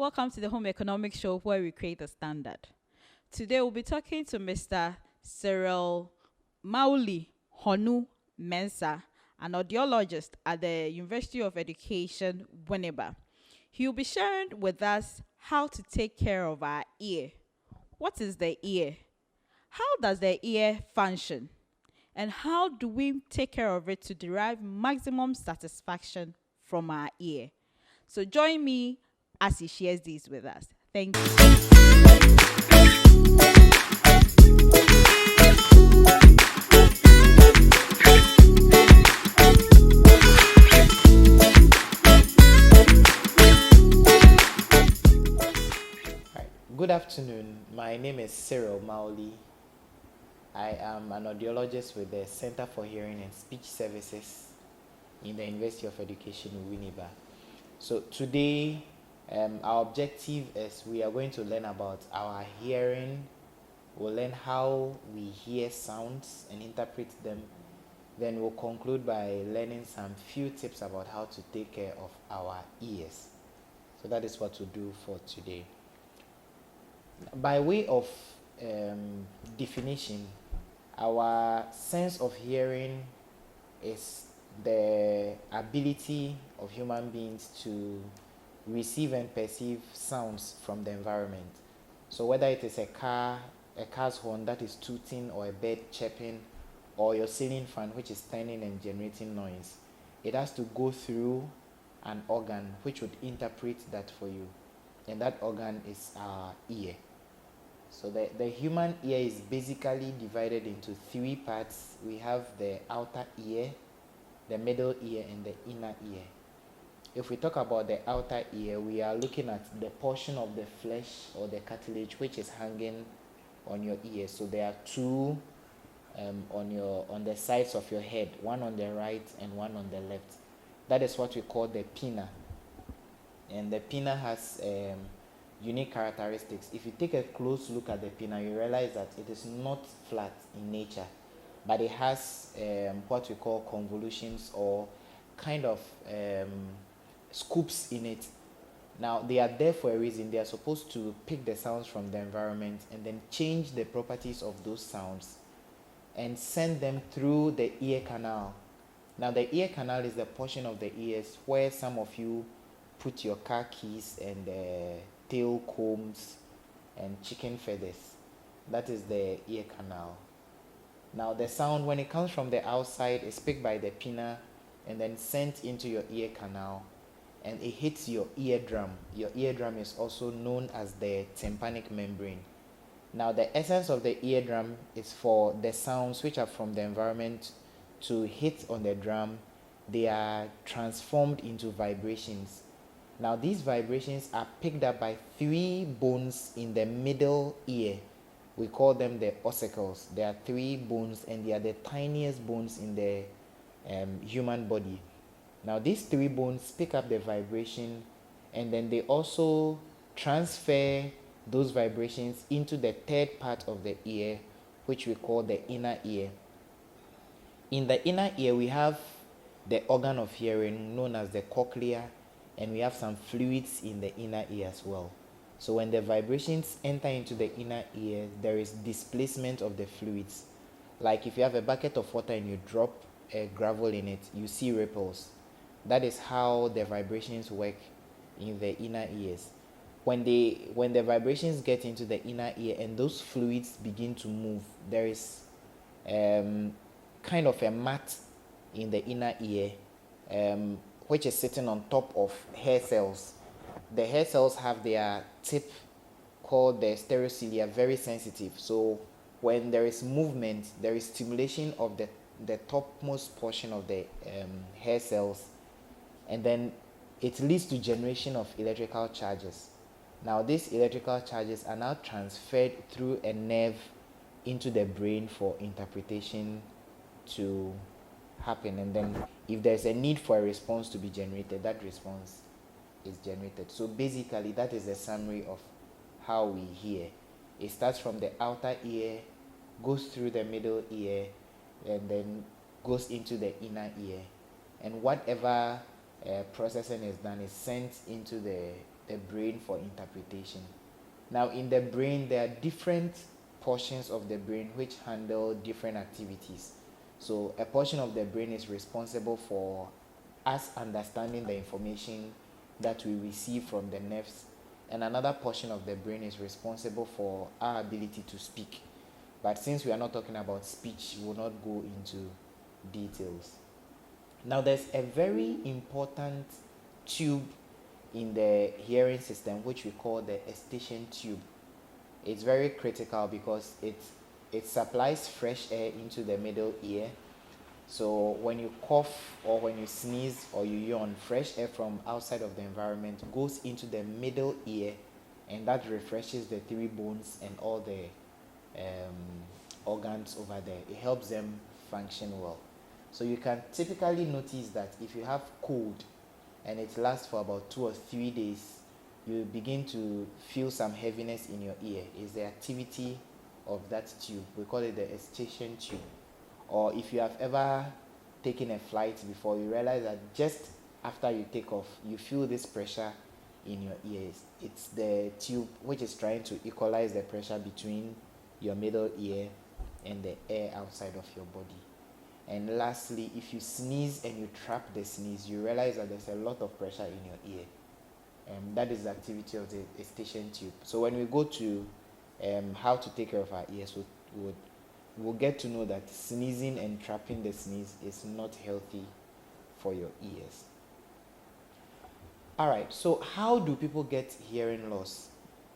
welcome to the Home Economics Show where we create a standard. Today we'll be talking to Mr. Cyril Mawuli Honu-Mensah, an audiologist at the University of Education, Winneba. He will be sharing with us how to take care of our ear. What is the ear? How does the ear function? And how do we take care of it to derive maximum satisfaction from our ear? So join me as he shares these with us. Thank you. Good afternoon. My name is Cyril Mawuli. I am an audiologist with the Center for Hearing and Speech Services in the University of Education, Winneba. So today, our objective is we are going to learn about our hearing. We'll learn how we hear sounds and interpret them. Then we'll conclude by learning some few tips about how to take care of our ears. So that is what we'll do for today. By way of definition, our sense of hearing is the ability of human beings to receive and perceive sounds from the environment. So whether it is a car's horn that is tooting, or a bird chirping, or your ceiling fan which is turning and generating noise, it has to go through an organ which would interpret that for you. And that organ is our ear. So the human ear is basically divided into three parts. We have the outer ear, the middle ear, and the inner ear. If we talk about the outer ear, we are looking at the portion of the flesh or the cartilage which is hanging on your ear. So there are two on the sides of your head, one on the right and one on the left. That is what we call the pinna. And the pinna has unique characteristics. If you take a close look at the pinna, you realize that it is not flat in nature, but it has what we call convolutions, or kind of scoops in it. Now, they are there for a reason. They are supposed to pick the sounds from the environment and then change the properties of those sounds and send them through the ear canal. Now, the ear canal is the portion of the ears where some of you put your car keys and tail combs and chicken feathers. That is the ear canal. Now, the sound, when it comes from the outside, is picked by the pinna and then sent into your ear canal, and it hits your eardrum. Your eardrum is also known as the tympanic membrane. Now, the essence of the eardrum is for the sounds which are from the environment to hit on the drum. They are transformed into vibrations. Now, these vibrations are picked up by three bones in the middle ear. We call them the ossicles. There are three bones, and they are the tiniest bones in the human body. Now, these three bones pick up the vibration, and then they also transfer those vibrations into the third part of the ear, which we call the inner ear. In the inner ear, we have the organ of hearing known as the cochlea, and we have some fluids in the inner ear as well. So when the vibrations enter into the inner ear, there is displacement of the fluids. Like if you have a bucket of water and you drop a gravel in it, you see ripples. That is how the vibrations work in the inner ears. When the vibrations get into the inner ear and those fluids begin to move, there is kind of a mat in the inner ear, which is sitting on top of hair cells. The hair cells have their tip called the stereocilia, very sensitive. So when there is movement, there is stimulation of the topmost portion of the hair cells, and then it leads to generation of electrical charges. Now, these electrical charges are now transferred through a nerve into the brain for interpretation to happen, and then if there's a need for a response to be generated, that response is generated. So basically, that is the summary of how we hear. It starts from the outer ear, goes through the middle ear, and then goes into the inner ear, and whatever processing is done is sent into the the brain for interpretation. Now, in the brain, there are different portions of the brain which handle different activities. So, a portion of the brain is responsible for us understanding the information that we receive from the nerves, and another portion of the brain is responsible for our ability to speak. But since we are not talking about speech, we will not go into details. Now, there's a very important tube in the hearing system which we call the eustachian tube. It's very critical because it supplies fresh air into the middle ear. So when you cough or when you sneeze or you yawn, fresh air from outside of the environment goes into the middle ear, and that refreshes the three bones and all the organs over there. It helps them function well. So you can typically notice that if you have cold and it lasts for about 2 or 3 days, you begin to feel some heaviness in your ear. It's the activity of that tube. We call it the eustachian tube. Or if you have ever taken a flight before, you realize that just after you take off, you feel this pressure in your ears. It's the tube which is trying to equalize the pressure between your middle ear and the air outside of your body. And lastly, if you sneeze and you trap the sneeze, you realize that there's a lot of pressure in your ear. And that is the activity of the eustachian tube. So when we go to how to take care of our ears, we'll get to know that sneezing and trapping the sneeze is not healthy for your ears. All right, so how do people get hearing loss?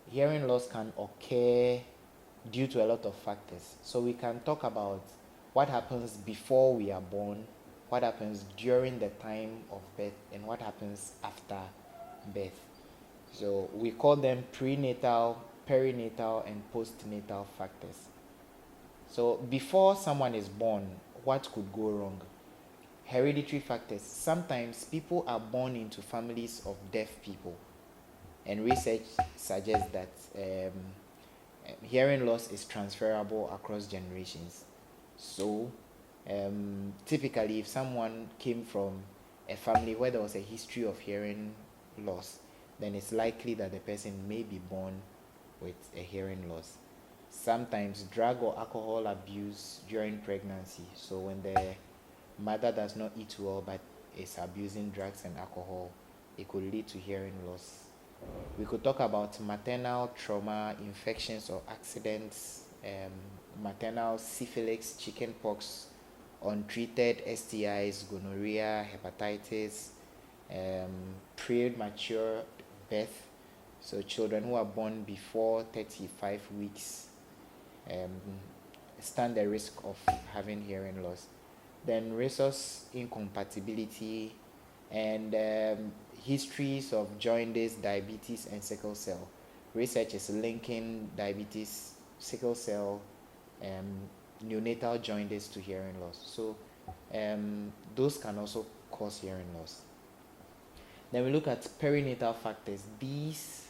Hearing loss can occur due to a lot of factors. So we can talk about what happens before we are born, what happens during the time of birth, and what happens after birth. So we call them prenatal, perinatal, and postnatal factors. So before someone is born, what could go wrong? Hereditary factors. Sometimes people are born into families of deaf people, and research suggests that hearing loss is transferable across generations. So typically, if someone came from a family where there was a history of hearing loss, then it's likely that the person may be born with a hearing loss. Sometimes drug or alcohol abuse during pregnancy. So when the mother does not eat well but is abusing drugs and alcohol, it could lead to hearing loss. We could talk about maternal trauma, infections or accidents, maternal syphilis, chickenpox, untreated STIs, gonorrhea, hepatitis, premature birth. So children who are born before 35 weeks stand the risk of having hearing loss. Then resource incompatibility and histories of jaundice, diabetes, and sickle cell. Research is linking diabetes, sickle cell, neonatal jaundice to hearing loss. So those can also cause hearing loss. Then we look at perinatal factors. These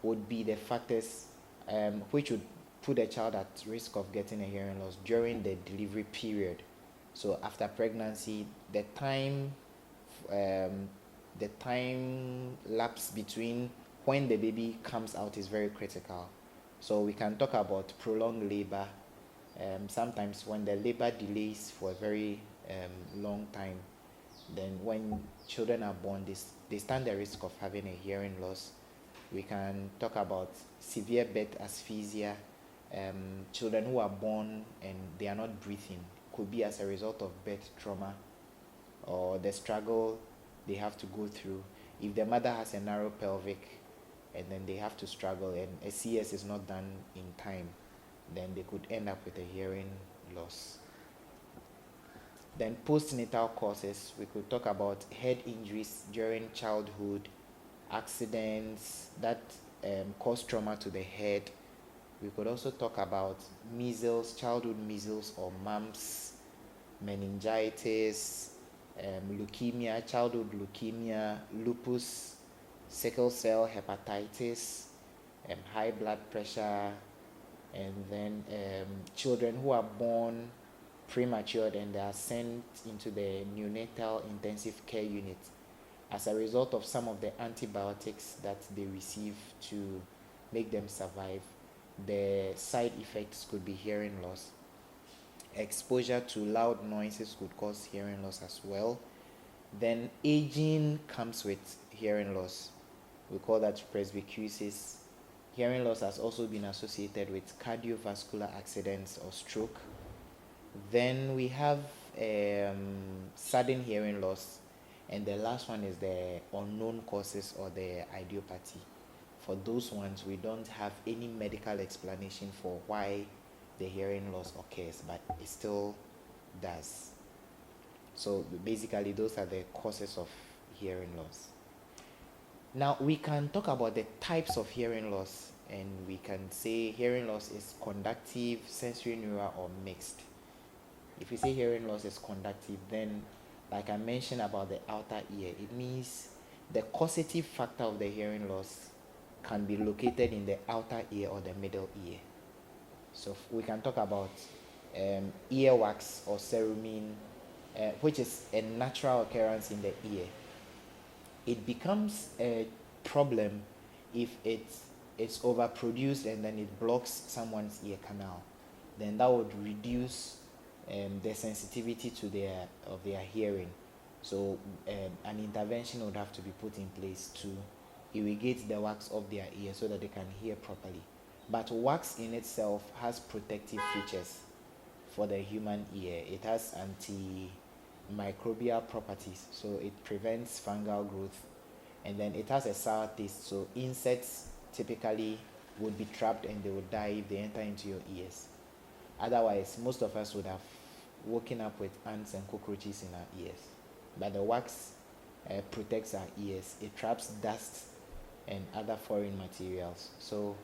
would be the factors which would put a child at risk of getting a hearing loss during the delivery period. So after pregnancy, the time lapse between when the baby comes out is very critical. So we can talk about prolonged labor. Sometimes when the labor delays for a very long time, then when children are born, they stand the risk of having a hearing loss. We can talk about severe birth asphyxia. Children who are born and they are not breathing, could be as a result of birth trauma or the struggle they have to go through. If the mother has a narrow pelvic and then they have to struggle and a CS is not done in time, then they could end up with a hearing loss. Then postnatal causes, we could talk about head injuries during childhood, accidents that cause trauma to the head. We could also talk about measles, childhood measles or mumps, meningitis, leukemia, childhood leukemia, lupus, sickle cell, hepatitis, high blood pressure, and then children who are born premature and they are sent into the neonatal intensive care unit. as a result of some of the antibiotics that they receive to make them survive, the side effects could be hearing loss. Exposure to loud noises could cause hearing loss as well. Then aging comes with hearing loss. We call that presbycusis. Hearing loss has also been associated with cardiovascular accidents or stroke. Then we have sudden hearing loss, and the last one is the unknown causes or the idiopathy. For those ones, we don't have any medical explanation for why the hearing loss occurs, but it still does. So basically, those are the causes of hearing loss. Now we can talk about the types of hearing loss, and we can say hearing loss is conductive, sensorineural, or mixed. If we say hearing loss is conductive, then like I mentioned about the outer ear, it means the causative factor of the hearing loss can be located in the outer ear or the middle ear. So we can talk about earwax or cerumen, which is a natural occurrence in the ear. It becomes a problem if it's overproduced and then it blocks someone's ear canal. Then that would reduce the sensitivity to their hearing. So an intervention would have to be put in place to irrigate the wax of their ear so that they can hear properly. But wax in itself has protective features for the human ear. It has antimicrobial properties, so it prevents fungal growth, and then it has a sour taste, so insects typically would be trapped and they would die if they enter into your ears. Otherwise, most of us would have woken up with ants and cockroaches in our ears. But the wax protects our ears. It traps dust and other foreign materials. So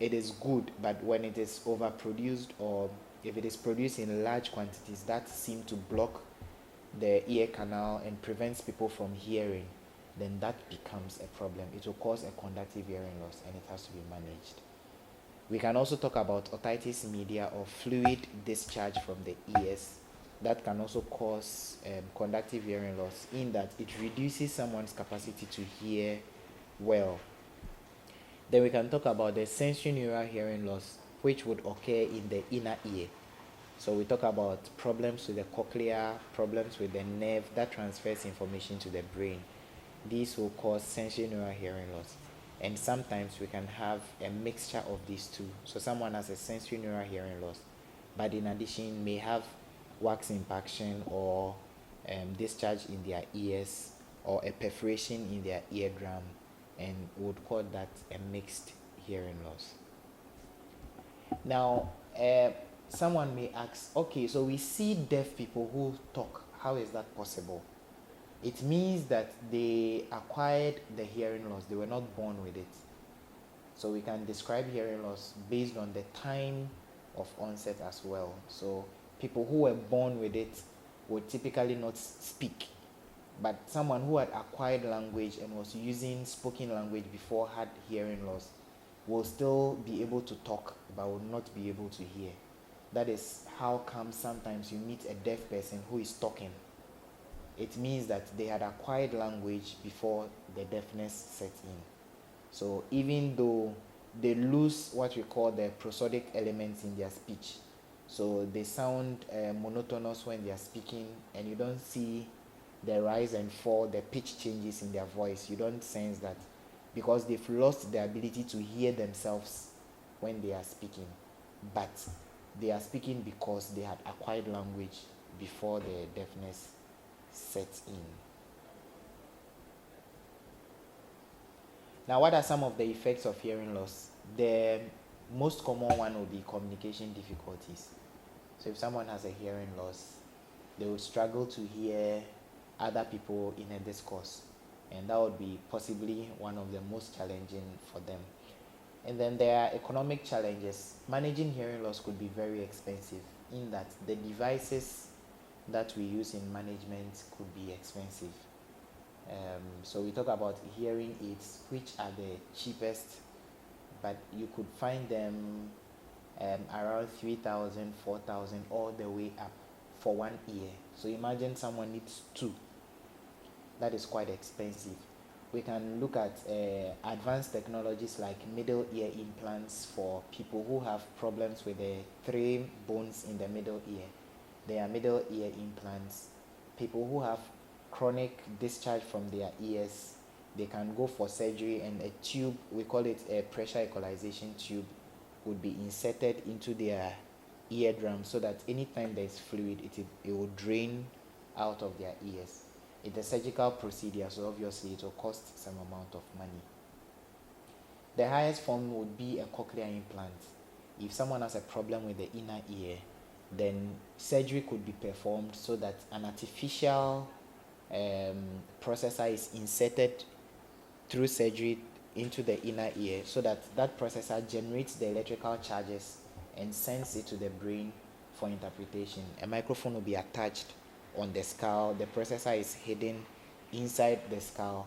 it is good, but when it is overproduced, or if it is produced in large quantities that seem to block the ear canal and prevents people from hearing, then that becomes a problem. It will cause a conductive hearing loss and it has to be managed. We can also talk about otitis media, or fluid discharge from the ears. That can also cause conductive hearing loss, in that it reduces someone's capacity to hear well. Then we can talk about the sensorineural hearing loss, which would occur in the inner ear. So we talk about problems with the cochlea, problems with the nerve that transfers information to the brain. These will cause sensorineural hearing loss. And sometimes we can have a mixture of these two. So someone has a sensorineural hearing loss, but in addition may have wax impaction or discharge in their ears, or a perforation in their eardrum, and would call that a mixed hearing loss. Now, someone may ask, okay, so we see deaf people who talk. How is that possible? It means that they acquired the hearing loss. They were not born with it. So we can describe hearing loss based on the time of onset as well. So people who were born with it would typically not speak. But someone who had acquired language and was using spoken language before had hearing loss will still be able to talk but will not be able to hear. That is how come sometimes you meet a deaf person who is talking. It means that they had acquired language before the deafness set in. So even though they lose what we call the prosodic elements in their speech, so they sound monotonous when they are speaking, and you don't see the rise and fall, the pitch changes in their voice. You don't sense that, because they've lost the ability to hear themselves when they are speaking. But they are speaking because they had acquired language before the deafness set in. Now, what are some of the effects of hearing loss? The most common one will be communication difficulties. So if someone has a hearing loss, they will struggle to hear other people in a discourse, and that would be possibly one of the most challenging for them. And then there are economic challenges. Managing hearing loss could be very expensive, in that the devices that we use in management could be expensive. So we talk about hearing aids, which are the cheapest, but you could find them around 3,000, 4,000, all the way up for one ear. So imagine someone needs two. that is quite expensive. We can look at advanced technologies like middle ear implants for people who have problems with the 3 bones in the middle ear. There are middle ear implants. People who have chronic discharge from their ears, they can go for surgery, and a tube, we call it a pressure equalization tube, would be inserted into their eardrum so that anytime there is fluid, it will drain out of their ears. It's a surgical procedure, so obviously it will cost some amount of money. The highest form would be a cochlear implant. If someone has a problem with the inner ear, then surgery could be performed so that an artificial processor is inserted through surgery into the inner ear, so that that processor generates the electrical charges and sends it to the brain for interpretation. A microphone will be attached on the skull. The processor is hidden inside the skull,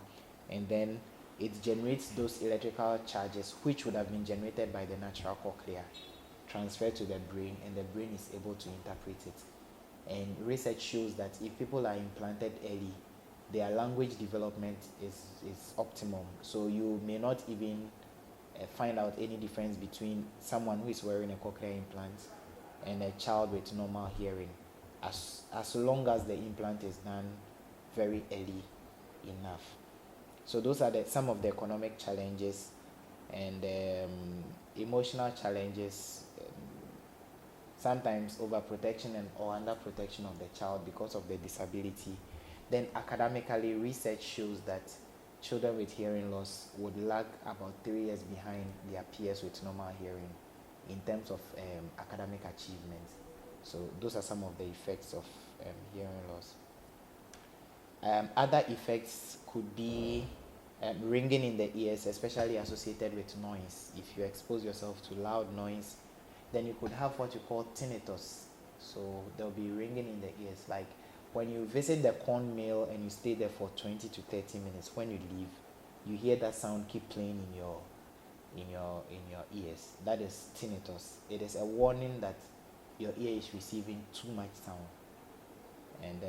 and then it generates those electrical charges which would have been generated by the natural cochlea, transferred to the brain, and the brain is able to interpret it. And research shows that if people are implanted early, their language development is optimum. So you may not even find out any difference between someone who is wearing a cochlear implant and a child with normal hearing, as long as the implant is done very early enough. So those are some of the economic challenges and emotional challenges, sometimes overprotection and or underprotection of the child because of the disability. Then academically, research shows that children with hearing loss would lag about 3 years behind their peers with normal hearing in terms of academic achievement. So those are some of the effects of hearing loss. Other effects could be ringing in the ears, especially associated with noise. If you expose yourself to loud noise, then you could have what you call tinnitus. So there'll be ringing in the ears. Like when you visit the corn mill and you stay there for 20 to 30 minutes, when you leave, you hear that sound keep playing in your ears. That is tinnitus. It is a warning that your ear is receiving too much sound. And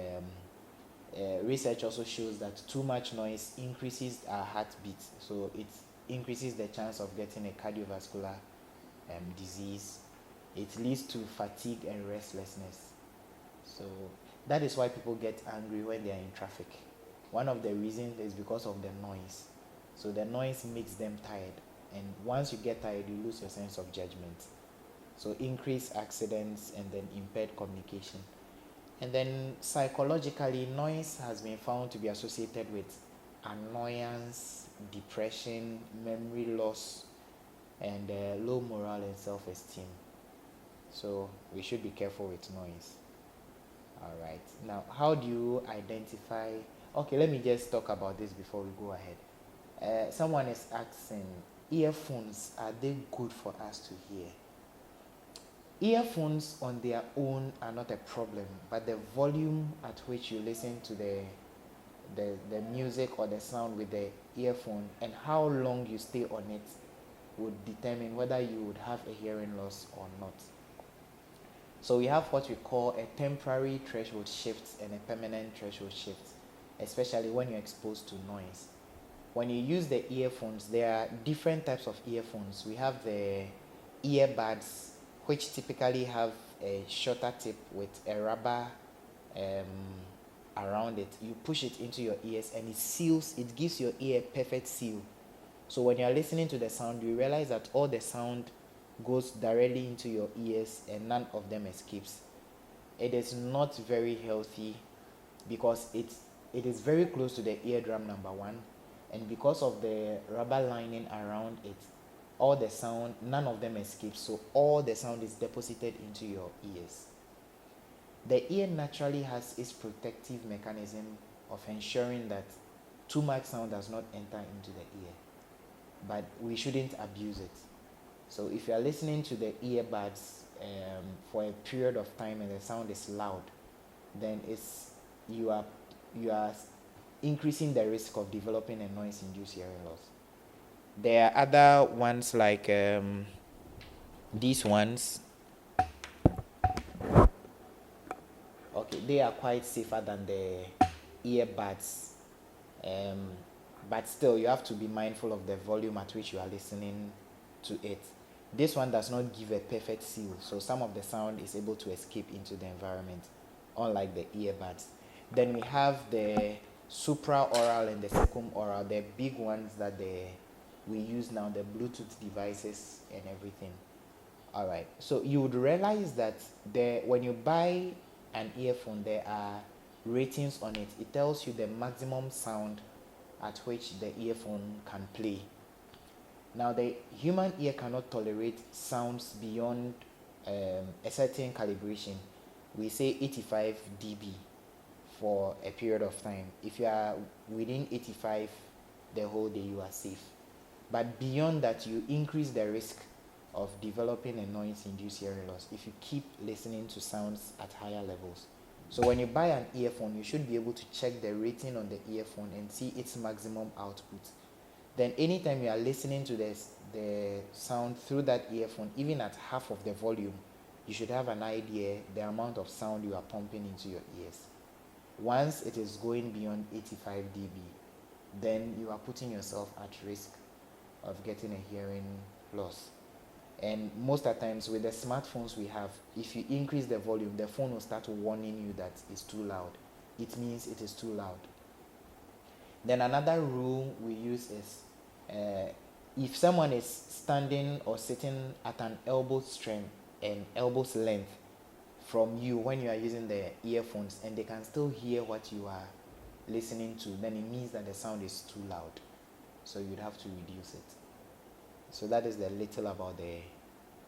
research also shows that too much noise increases our heartbeat, so it increases the chance of getting a cardiovascular disease. It leads to fatigue and restlessness. So that is why people get angry when they are in traffic. One of the reasons is because of the noise. So the noise makes them tired, and once you get tired, you lose your sense of judgment. So increased accidents and then impaired communication. And then psychologically, noise has been found to be associated with annoyance, depression, memory loss, and low morale and self-esteem. So we should be careful with noise. All right. Now, how do you identify? Okay, let me just talk about this before we go ahead. Someone is asking, earphones, are they good for us to hear? Earphones on their own are not a problem, but the volume at which you listen to the music or the sound with the earphone and how long you stay on it would determine whether you would have a hearing loss or not. So we have what we call a temporary threshold shift and a permanent threshold shift, especially when you're exposed to noise. When you use the earphones, there are different types of earphones. We have the earbuds, which typically have a shorter tip with a rubber around it. You push it into your ears and it seals, it gives your ear a perfect seal. So when you're listening to the sound, you realize that all the sound goes directly into your ears and none of them escapes. It is not very healthy because it is very close to the eardrum, number one, and because of the rubber lining around it, all the sound, none of them escapes, so all the sound is deposited into your ears. The ear naturally has its protective mechanism of ensuring that too much sound does not enter into the ear, but we shouldn't abuse it. So if you are listening to the earbuds for a period of time and the sound is loud, then you are increasing the risk of developing a noise-induced hearing loss. There are other ones like these ones. Okay, they are quite safer than the earbuds. But still, you have to be mindful of the volume at which you are listening to it. This one does not give a perfect seal, so some of the sound is able to escape into the environment, unlike the earbuds. Then we have the supraoral and the circumoral, the big ones that we use now, the Bluetooth devices and everything. All right, so you would realize that when you buy an earphone, there are ratings on it. It tells you the maximum sound at which the earphone can play. Now, the human ear cannot tolerate sounds beyond a certain calibration. We say 85 dB for a period of time. If you are within 85 the whole day, you are safe. But beyond that, you increase the risk of developing a noise-induced hearing loss if you keep listening to sounds at higher levels. So when you buy an earphone, you should be able to check the rating on the earphone and see its maximum output. Then anytime you are listening to the sound through that earphone, even at half of the volume, you should have an idea the amount of sound you are pumping into your ears. Once it is going beyond 85 dB, then you are putting yourself at risk of getting a hearing loss. And most of the times with the smartphones we have, if you increase the volume, the phone will start warning you that it's too loud. It means it is too loud. Then another rule we use is if someone is standing or sitting at an elbow's length from you when you are using the earphones and they can still hear what you are listening to, then it means that the sound is too loud. So you'd have to reduce it. So that is the little about the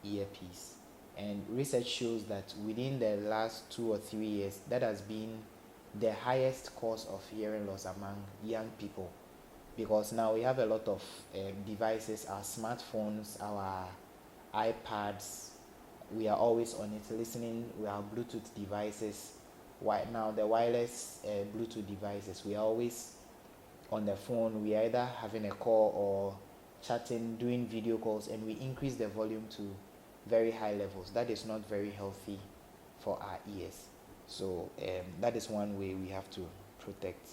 earpiece. And research shows that within the last 2 or 3 years, that has been the highest cause of hearing loss among young people, because now we have a lot of devices, our smartphones, our iPads, we are always on it listening. We have Bluetooth devices. Right now, the wireless Bluetooth devices, we are always on the phone. We are either having a call or chatting, doing video calls, and we increase the volume to very high levels. That is not very healthy for our ears. So that is one way we have to protect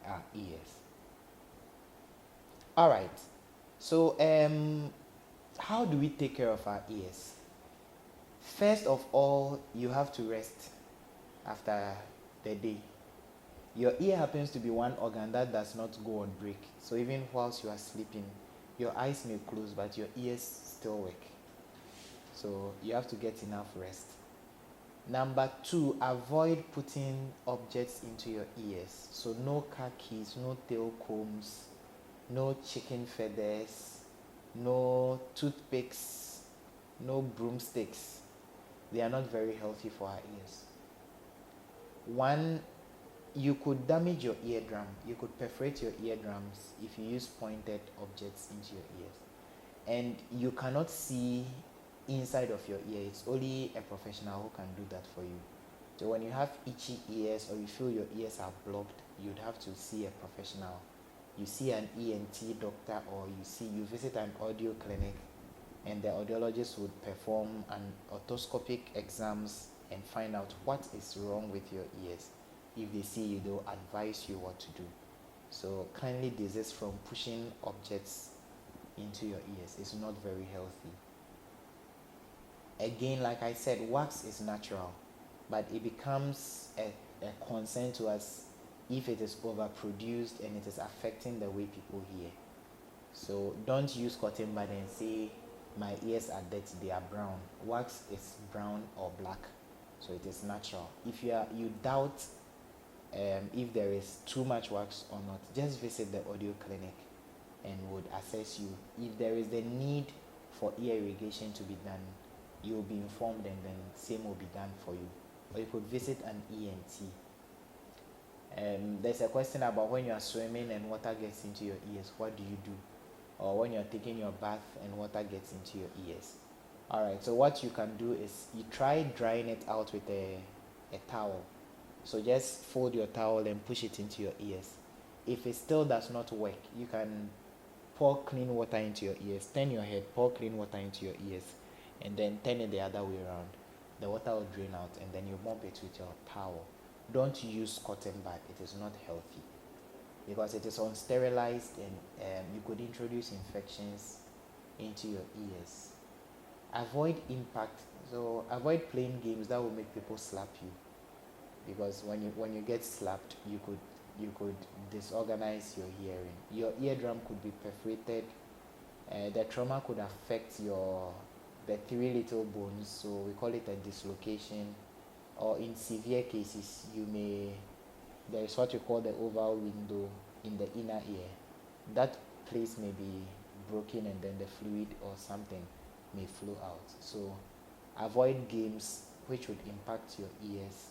our ears. All right. So how do we take care of our ears? First of all, you have to rest after the day. Your ear happens to be one organ that does not go on break. So even whilst you are sleeping, your eyes may close, but your ears still work. So you have to get enough rest. Number 2, avoid putting objects into your ears. So no car keys, no tail combs, no chicken feathers, no toothpicks, no broomsticks. They are not very healthy for our ears. 1, you could damage your eardrum. You could perforate your eardrums if you use pointed objects into your ears. And you cannot see inside of your ear. It's only a professional who can do that for you. So when you have itchy ears or you feel your ears are blocked, you'd have to see a professional. You see an ENT doctor, or you visit an audio clinic, and the audiologist would perform an otoscopic exams and find out what is wrong with your ears. If they see you, they'll advise you what to do. So kindly desist from pushing objects into your ears. It's not very healthy. Again, like I said, wax is natural, but it becomes a concern to us if it is overproduced and it is affecting the way people hear. So don't use cotton bud and say, my ears are dirty, they are brown. Wax is brown or black, so it is natural. If you doubt if there is too much wax or not, just visit the audio clinic and would assess you. If there is the need for ear irrigation to be done, you will be informed, and then same will be done for you. Or you could visit an ENT. There's a question about when you are swimming and water gets into your ears, what do you do? Or when you're taking your bath and water gets into your ears. Alright, so what you can do is you try drying it out with a towel. So just fold your towel and push it into your ears. If it still does not work, you can pour clean water into your ears. Turn your head, pour clean water into your ears, and then turn it the other way around. The water will drain out, and then you mop it with your towel. Don't use cotton bud, it is not healthy. because it is unsterilized, and you could introduce infections into your ears. Avoid impact. So avoid playing games that will make people slap you, because when you get slapped, you could disorganize your hearing. Your eardrum could be perforated. The trauma could affect the three little bones, so we call it a dislocation. Or in severe cases, there is what we call the oval window in the inner ear. That place may be broken, and then the fluid or something may flow out. So avoid games which would impact your ears.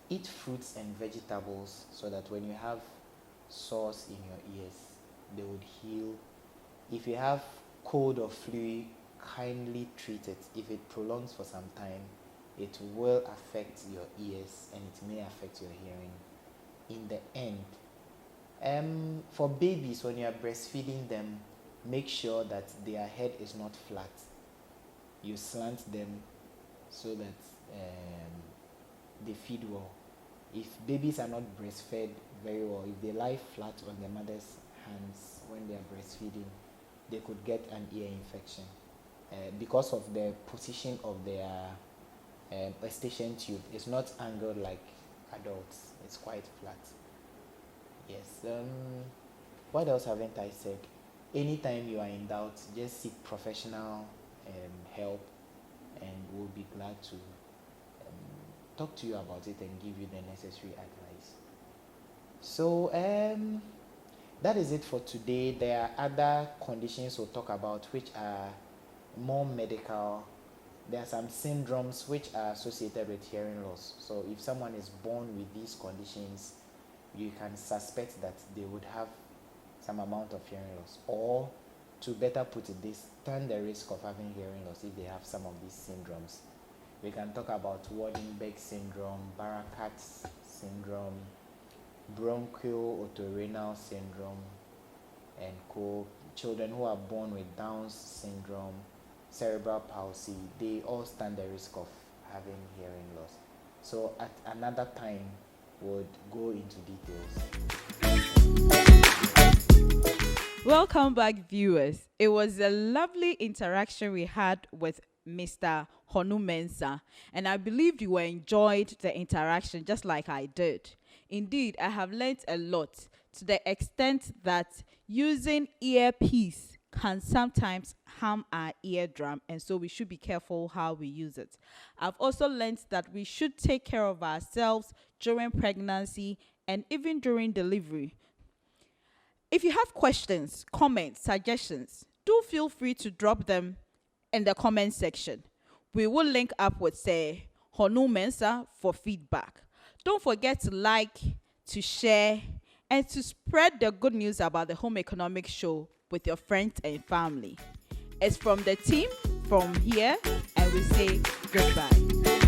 Eat fruits and vegetables so that when you have sores in your ears, they would heal. If you have cold or flu, kindly treat it. If it prolongs for some time, it will affect your ears and it may affect your hearing in the end. For babies, when you are breastfeeding them, make sure that their head is not flat. You slant them so that they feed well. If babies are not breastfed very well, if they lie flat on their mother's hands when they are breastfeeding, they could get an ear infection because of the position of their eustachian tube. It's not angled like adults, it's quite flat. Yes. What else haven't I said? Anytime you are in doubt, just seek professional help, and we'll be glad to talk to you about it and give you the necessary advice. So that is it for today. There are other conditions we'll talk about which are more medical. There are some syndromes which are associated with hearing loss. So if someone is born with these conditions, you can suspect that they would have some amount of hearing loss, or to better put it, they stand the risk of having hearing loss if they have some of these syndromes. We can talk about Waardenburg syndrome, Barakat's syndrome, bronchial otorhinal syndrome, and children who are born with Down's syndrome, cerebral palsy. They all stand the risk of having hearing loss. So at another time, we'll go into details. Welcome back, viewers. It was a lovely interaction we had with Mr. Honu-Mensah, and I believe you enjoyed the interaction just like I did. Indeed, I have learned a lot, to the extent that using earpiece can sometimes harm our eardrum, and so we should be careful how we use it. I've also learned that we should take care of ourselves during pregnancy and even during delivery. If you have questions, comments, suggestions, do feel free to drop them in the comment section. We will link up with Honu-Mensah for feedback. Don't forget to like, to share, and to spread the good news about the Home Economics Show with your friends and family. It's from the team from here, and we say goodbye.